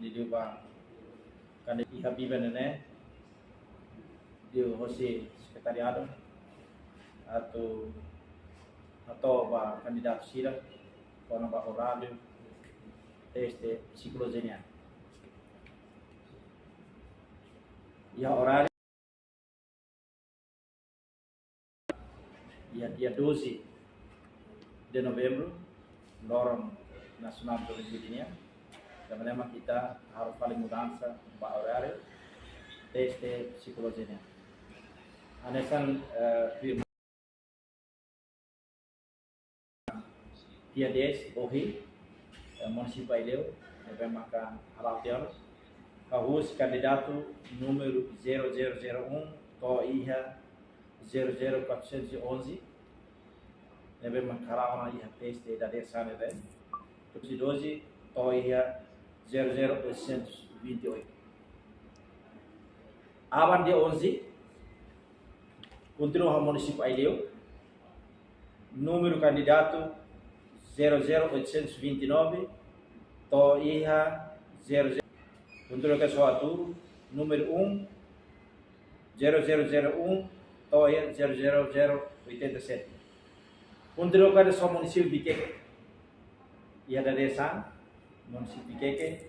Lidiuba kani Habiba Nené, Dio José Secretariado, atau candidato Sira, para horário este psicologia. E a horário dia 12 de novembro, Lorong Nasional Juventude. Karena kita harus paling mudança para horário este psicologia. Anesan dia 10 hoje municipal Ilhéu deve marcar Halatiano Carros candidato número 0001 Toiha 00411 deve marcar uma teste da dessa neve 12 Toiha 00828 Aban dia 11 continua municipal Ilhéu número candidato 00829 Toiha 00 Controle que só tu número 1 0001 Toiha 00087 Controle que só município de Biqueque e a da desa município de Biqueque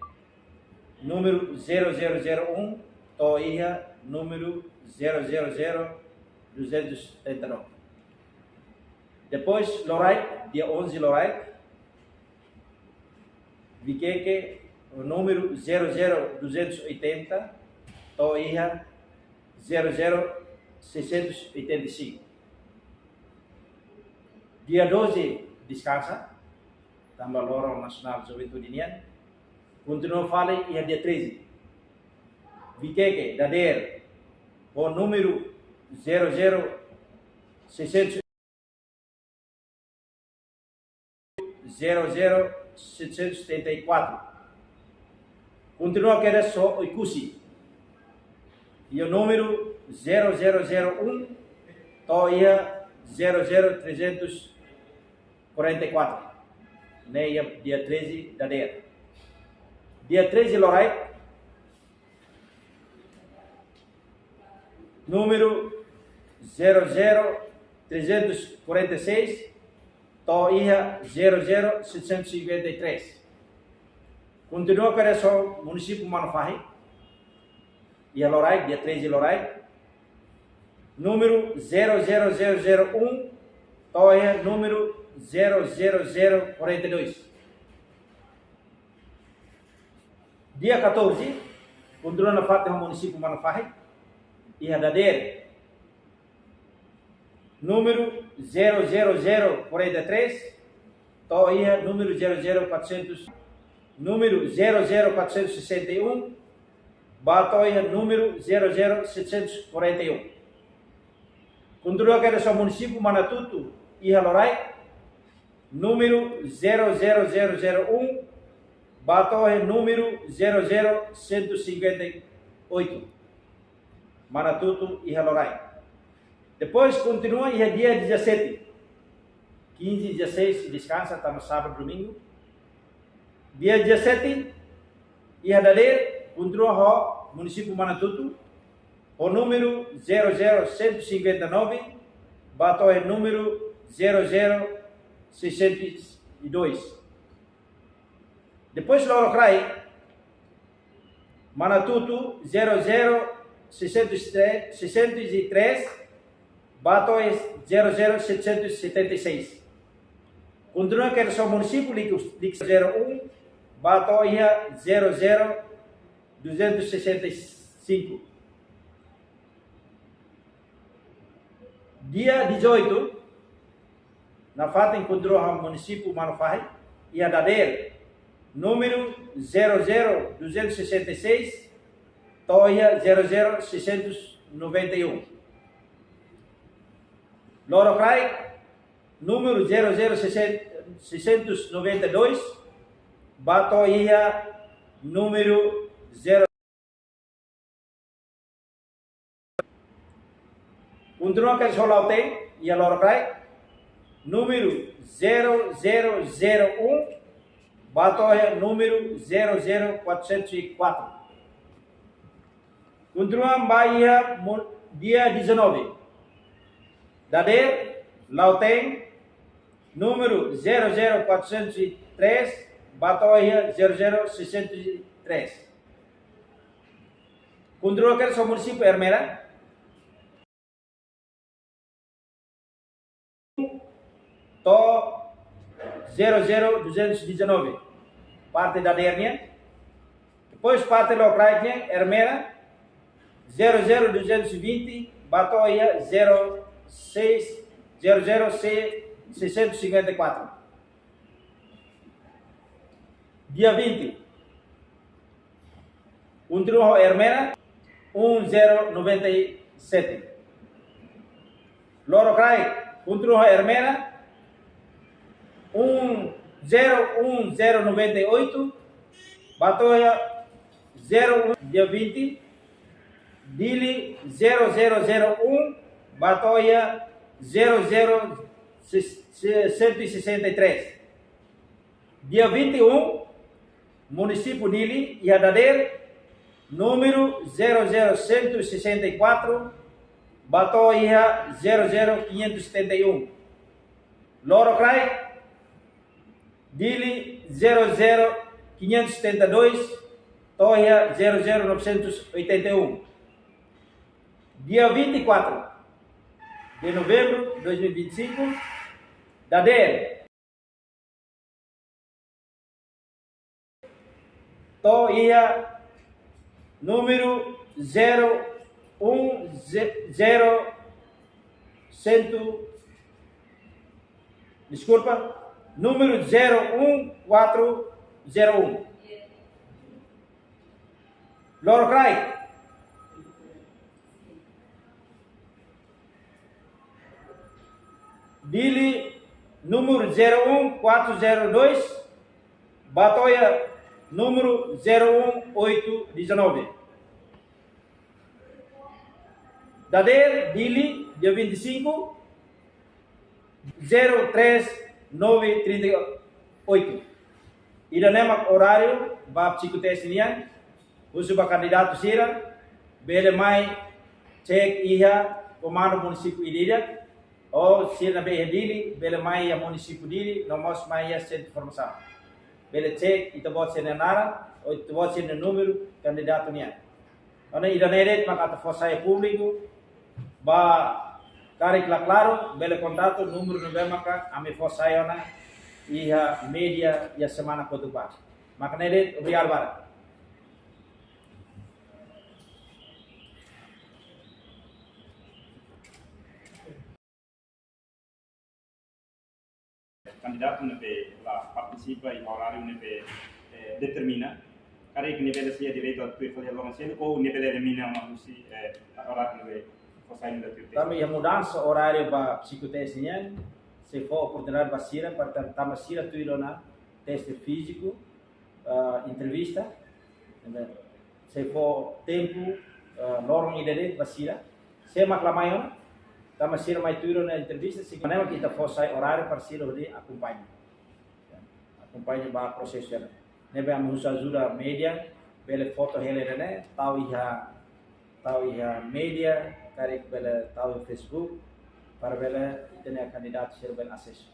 número 0001 Toiha número 000279 Depois, Lorai, dia 11 Lorai, Biqueque, o número 00280, Toiha 00685. Dia 12, descansa, também Lorong Nasional Juventude. Continua fale e dia 13. Biqueque, Dader, o número 00684. 00774. Continua que era só o Icusi. E o número 0001 Toiha 00344. Dia 13 da DER. Dia 13 Lorai. Número 00346 Toiha 00753. Continua para só município Manofahi. E a Lorai, dia 13 Lorai. Número 00001 Toiha número 00042. Dia 14, continua na parte do município Manofahi. E a Dader. Número 00043, Toiha número 00400, número 00461, Toiha número 00741. Continua que é só município Manatuto e Halorai, número 00001, Toiha número 00158, Manatuto e Halorai. Depois continua e é dia 17, 15 e 16 descansa, está no sábado e domingo. Dia 17, e a Dader, continua o município Manatuto, o número 00159, Toiha número 00602. Depois Lorocrai, Manatuto 00603, Toiha 00776. Continua que é só município de 01, Toiha 00265. Dia 18, na fata encontrou o município Manofahi e a Dader, número 00266, Toiha 00691. Lorocrai, número 00692, Toiha número 0. Continua que só tem e a Lorocrai, número 0001, Batoya número 00404. Continuam Bahia dia 19. Dader, Lauteng, número 00403, Batoya 0063. Continua que é o município Ermera. To 00219, parte da Dernia. Depois parte da Ucrânia, Ermera, 00220, Batoia 0600C654. Dia 20, Undruho Ermera, 1097. Loro Crai, Undruho Ermera, 01098, Batoia 01 dia 20, Dili 0001, Batoia 00163. Dia 21, município Dili, Iadader, número 00164, Batoia 00571. Loro Crai, Dili 00572, Toia 00981. Dia 24 de novembro de 2025, Dader, Toia número 010, desculpa, número 01401. Loro Crai, Dili número 01402, Batoia número 01819. Dader, Dili, dia 25, 03938. Idanemak horário, bab psikotestinian, usu ba candidato sira, bele mai cek iha komando município Ilíria, ou sira na BR Dili, bele mai ya município Dili, nomos mai ya centro de formação. Bele cek, ita bot sena nara, ou ita bot sena número, candidato niya. Ano idaneret makata fosai público, ba cari claro, bele contato, número no bemaka, ame fosai ona, iha media ya semana kotupa. Maka nedet, obrigado bara. Candidato la participa e horário determina care que nível sia direito a tu fazer logo cedo ou nível determina uma usi horário fosain da tu. Kami yang mudança horário para psicotestinian, se for oportunidade para sira, para também sira tu irona teste físico, entrevista, se for tempo lorong idedet para sira, se maclamayon também sira mai tu irona entrevista, se mana kita fosai horário para sira de acompanha. Acompanha ba processo ya. Nebe am ajuda media, bele foto hele ne, tau iha media, karek bele tau Facebook, para bele itene candidato sira bel acesso.